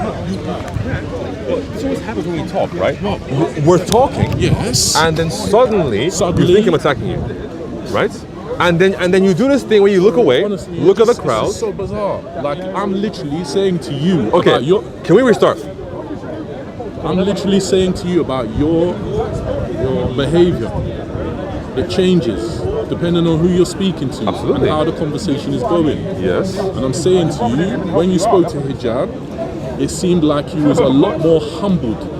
Well, this always happens when we talk, right? We're talking, Yes. and then suddenly you Suddenly- think I'm attacking you, right? And then you do this thing where you look away, Honestly, look at the this crowd. is so bizarre. Like, I'm literally saying to you Okay, about your. can we restart? I'm literally saying to you about your behavior. It changes depending on who you're speaking to Absolutely. and how the conversation is going. Yes. And I'm saying to you, when you spoke to Hijab, it seemed like you was a lot more humbled.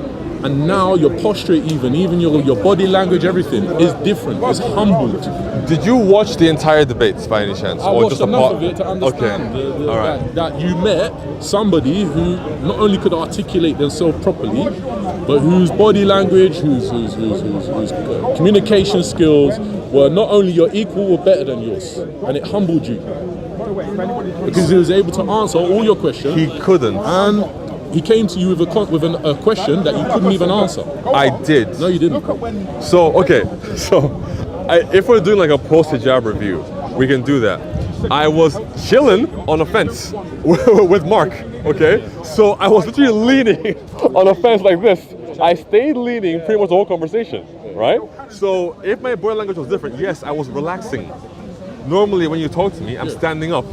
And now your posture, even your body language, everything is different. It's humbled. Did you watch the entire debate by any chance? I watched enough of it to understand Okay. All right. that you met somebody who not only could articulate themselves properly, but whose body language, whose communication skills were not only your equal, were better than yours, and it humbled you because he was able to answer all your questions. He couldn't. And he came to you with a question that you couldn't even answer. I did. No, you didn't. So, okay. So, if we're doing like a post-hijab review, we can do that. I was chilling on a fence with Mark, okay? So I was literally leaning on a fence like this. I stayed leaning pretty much the whole conversation, right? So if my body language was different, yes, I was relaxing. Normally when you talk to me, I'm standing up,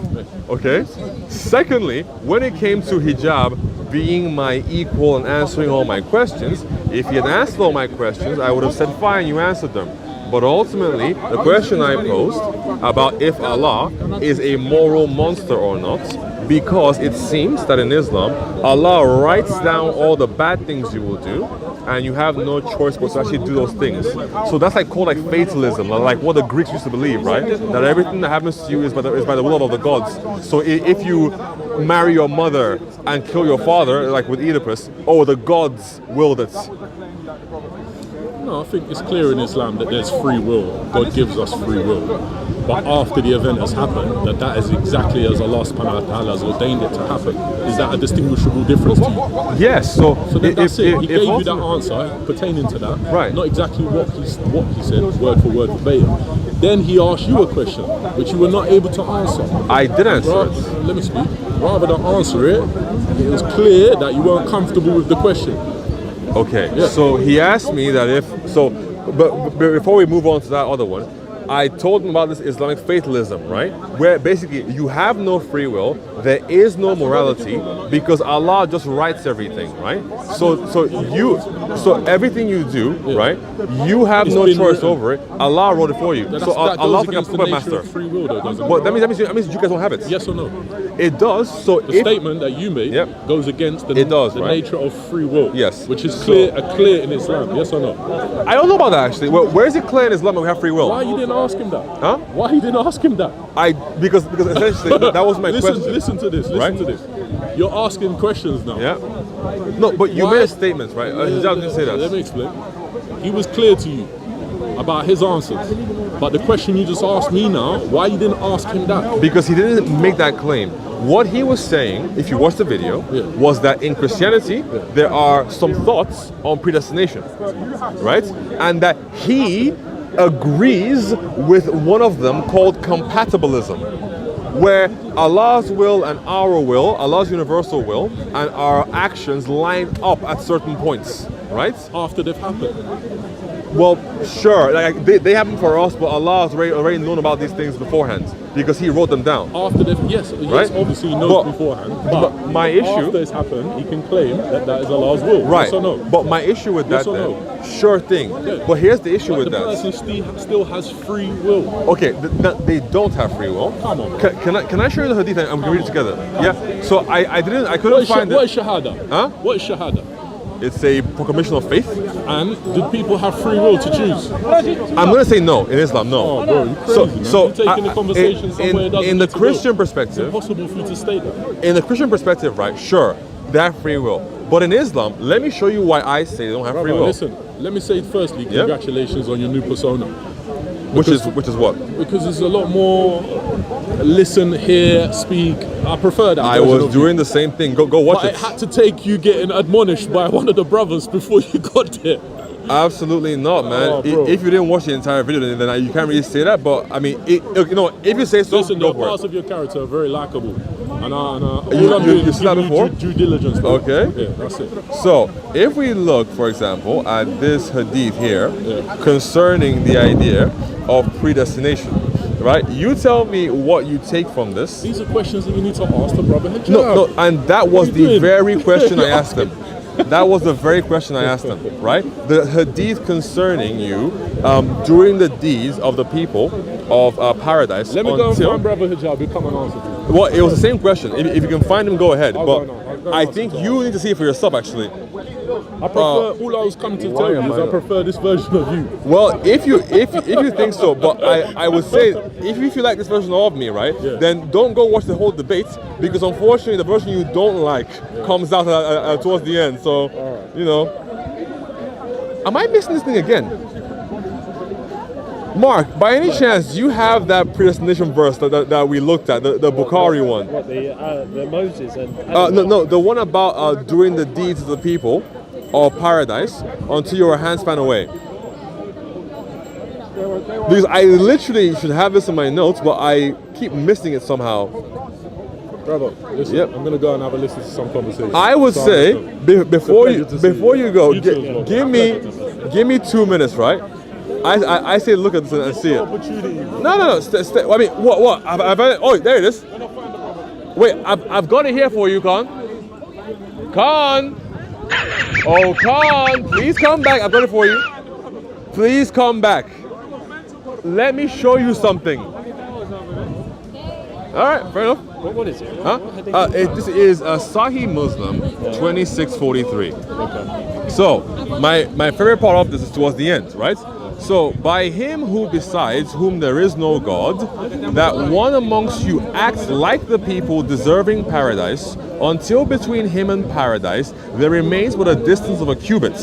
okay? Secondly, when it came to hijab being my equal and answering all my questions, if he had answered all my questions, I would have said, fine, you answered them. But ultimately, the question I posed about if Allah is a moral monster or not, because it seems that in Islam, Allah writes down all the bad things you will do, and you have no choice but to actually do those things. So that's like called like fatalism, like what the Greeks used to believe, right? That everything that happens to you is by the will of the gods. So if you marry your mother and kill your father, like with Oedipus, oh, the gods willed it. No, I think it's clear in Islam that there's free will. God gives us free will. But after the event has happened, that is exactly as Allah subhanahu wa ta'ala has ordained it to happen. Is that a distinguishable difference to you? Yes, so That's it. He gave you that answer pertaining to that. Right. Not exactly what he said, word for word verbatim. Then he asked you a question, which you were not able to answer. I did answer it. Let me speak. Rather than answer it, it was clear that you weren't comfortable with the question. Okay, Yeah. so he asked me that but before we move on to that other one, I told him about this Islamic fatalism, right? Where basically you have no free will, there is no morality because Allah just writes everything, right? So everything you do, right? You have no choice written. over it. Allah wrote it for you. So Allah's like a puppet master. Free will, though, doesn't But it? that means you guys don't have it. Yes or no? It does. So The statement that you made Yep. goes against the right? nature of free will. Yes. Which is clear in Islam. Yes or no? I don't know about that actually. Where is it clear in Islam that we have free will? Why you didn't ask him that? Huh? Why you didn't ask him that? Because essentially that was my question. Listen to this. Listen Right? to this. You're asking questions now. Yeah. No, but you Why- made a statement, right? Hijab didn't say Let that. me explain. He was clear to you about his answers. But the question you just asked me now, why you didn't ask him that? Because he didn't make that claim. What he was saying, if you watch the video, was that in Christianity there are some thoughts on predestination, right? And that he agrees with one of them called compatibilism, where Allah's will and our will, Allah's universal will, and our actions line up at certain points, right? After they've happened. Well, sure, like they happen for us, but Allah has already known about these things beforehand because He wrote them down. After they've, yes, Right? obviously he knows beforehand. But my issue, after it's happened, he can claim that is Allah's will. right? Yes or no? But my issue with Yes that, or then, no? sure thing. Yeah. But here's the issue But with the that. person still has free will. Okay, they don't have free will. Come on. Can I show you the hadith and we can read it together? Yeah. So I couldn't find What it. is shahada? Huh? What is shahada? It's a proclamation of faith. And did people have free will to choose? I'm gonna say no in Islam. No. Oh, bro, you're crazy, man. You're taking the conversation somewhere it doesn't in the need to go. Christian It's perspective, impossible for you to state that. in the Christian perspective, right? Sure, they have free will. But in Islam, let me show you why I say they don't have free Brother, will. listen, let me say firstly, congratulations on your new persona. Which is what? Because it's a lot more listen, hear, speak. I prefer that. I version was of you. doing the same thing. Go watch But it. it had to take you getting admonished by one of the brothers before you got there. Absolutely not, man. Oh, bro. If you didn't watch the entire video, then you can't really say that. But I mean, you know, if you say so, Listen, go the for parts it. of your character are very likable. And all You- I'm you- doing you is seen that giving before? you due diligence. Bro. Okay. Yeah, that's it. So, if we look, for example, at this hadith here Yeah. concerning the idea of predestination, right? You tell me what you take from this. These are questions that you need to ask the brother Hijab. No, and that was What are you the doing? very question I asked him. That was the very question I asked him, right? The hadith concerning you during the deeds of the people of paradise. Let me go and until, find brother Hijab. He'll come and answer for you. Well, it was the same question. If you can find him, go ahead. I'll But go now. I'll go I now think to you need to see it for yourself, actually. I prefer, all I was coming to tell you am is I I not? prefer this version of you. Well, if you think so, but I would say if you feel like this version of me, right, Yeah. then don't go watch the whole debate because unfortunately the version you don't like comes out towards the end. So you know, am I missing this thing again? Mark, by any chance, do you have that predestination verse that we looked at, the Bukhari one? What the Moses and No, the one about doing the deeds of the people of paradise until your hand span away. Because I literally should have this in my notes, but I keep missing it somehow. Brother, listen, Yep. I'm going to go and have a listen to some conversation. I would So, say listen. before It's a pleasure to see before you go, You too as well. give me 2 minutes, right? I say look at this and see it. Opportunity. No. I mean, what? Oh, there it is. Wait, I've got it here for you, Khan. Khan. Oh, Khan, please come back. I've got it for you. Please come back. Let me show you something. All right, fair enough. what is it? Huh? This is Sahih Muslim 2643. Okay. So, my favorite part of this is towards the end, right? So, by him who besides whom there is no God, that one amongst you acts like the people deserving paradise, until between him and paradise there remains but a distance of a cubit,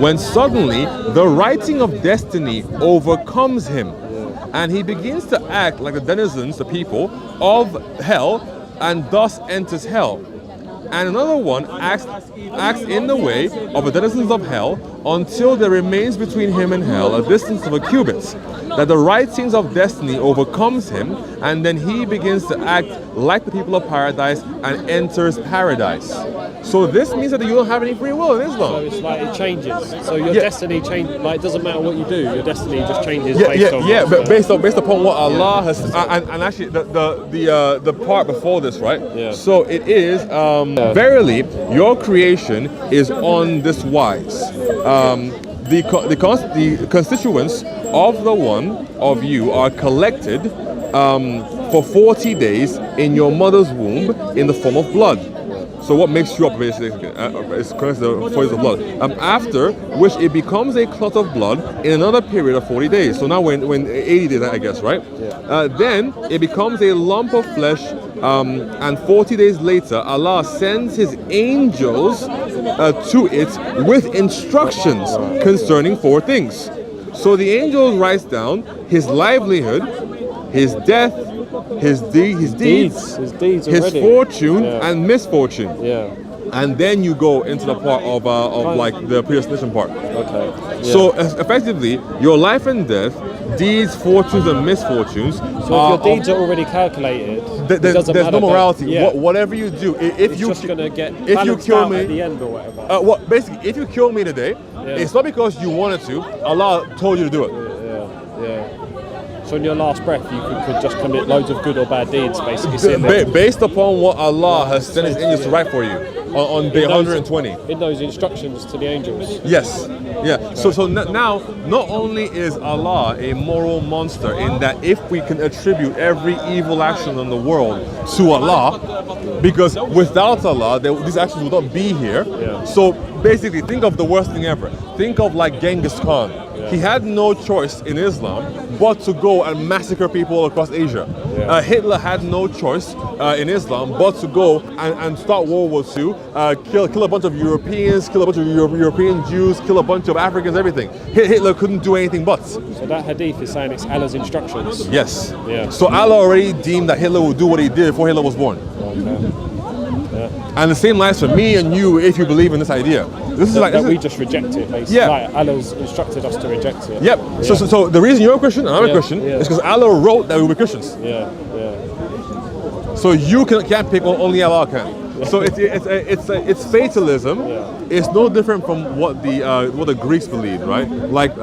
when suddenly the writing of destiny overcomes him, and he begins to act like the denizens, the people of hell, and thus enters hell. And another one acts in the way of the denizens of hell until there remains between him and hell a distance of a cubit, that the writings of destiny overcomes him, and then he begins to act like the people of paradise and enters paradise. So this means that you don't have any free will in So Islam. it's like it changes. So your Yeah. destiny changes. Like it doesn't matter what you do. Your destiny just changes Yeah, based on. but what's based upon what Allah has, and actually the part before this, right? Yeah. So it is verily your creation is on this wise. The constituents of the one of you are collected for 40 days in your mother's womb in the form of blood. So what makes you up basically is correct the 40 days of blood. After which it becomes a clot of blood in another period of 40 days. So now when 80 days, I guess, right? Then it becomes a lump of flesh, and 40 days later, Allah sends His angels to it with instructions concerning 4 things. So the angels writes down his livelihood, his death, his deeds, his deeds his already. fortune Yeah. and misfortune. Yeah. And then you go into the part of like the predestination part. Okay. Yeah. So effectively, your life and death, deeds, fortunes, and misfortunes. So if your deeds are already calculated, it doesn't there's matter. no morality. Yeah. Whatever you do, It's just gonna get if you balanced kill out me, at the end or whatever. what basically, if you kill me today, it's not because you wanted to. Allah told you to do it. Yeah. So in your last breath, you could just commit loads of good or bad deeds, basically. Sitting there. Based upon what Allah has sent His angels to write for you on day 120. In those instructions to the angels. Yes. Yeah. So now, not only is Allah a moral monster in that if we can attribute every evil action in the world to Allah, because without Allah, these actions would not be here. Yeah. So basically, think of the worst thing ever. Think of like Genghis Khan. He had no choice in Islam but to go and massacre people across Asia. Yeah. Hitler had no choice in Islam but to go and start World War II, kill a bunch of Europeans, kill a bunch of European Jews, kill a bunch of Africans, everything. Hitler couldn't do anything but. So that hadith is saying it's Allah's instructions. Yes. Yeah. So Allah already deemed that Hitler would do what he did before Hitler was born. Okay. Yeah. And the same lies for me and you if you believe in this idea. This is like that this we is, just reject it, basically. Yeah. Like Allah's instructed us to reject it. Yep. Yeah. So the reason you're a Christian and I'm a Yeah, Christian yeah. is because Allah wrote that we were Christians. Yeah, yeah. So you can't pick, only Allah can. So it's fatalism. Yeah. It's no different from what the Greeks believed, right? Like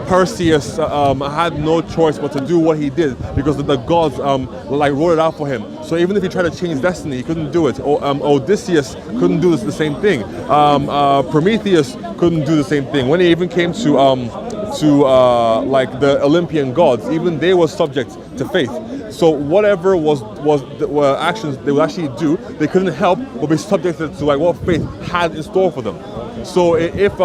Perseus had no choice but to do what he did because the gods like wrote it out for him. So even if he tried to change destiny, he couldn't do it. Or Odysseus couldn't do the same thing. Prometheus couldn't do the same thing. When it even came to like the Olympian gods, even they were subject to fate. So whatever were actions they would actually do, they couldn't help but be subjected to like what fate had in store for them. So if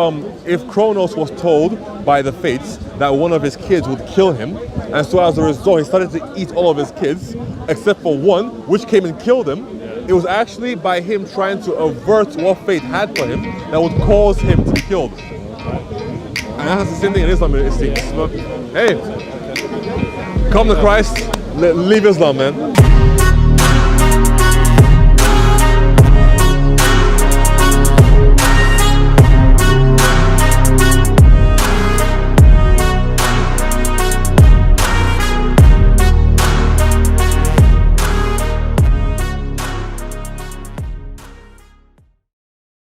Kronos was told by the fates that one of his kids would kill him, and so as a result he started to eat all of his kids except for one, which came and killed him, it was actually by him trying to avert what fate had for him that would cause him to be killed. And that's the same thing in Islam, it seems. But hey, come to Christ, leave Islam, man.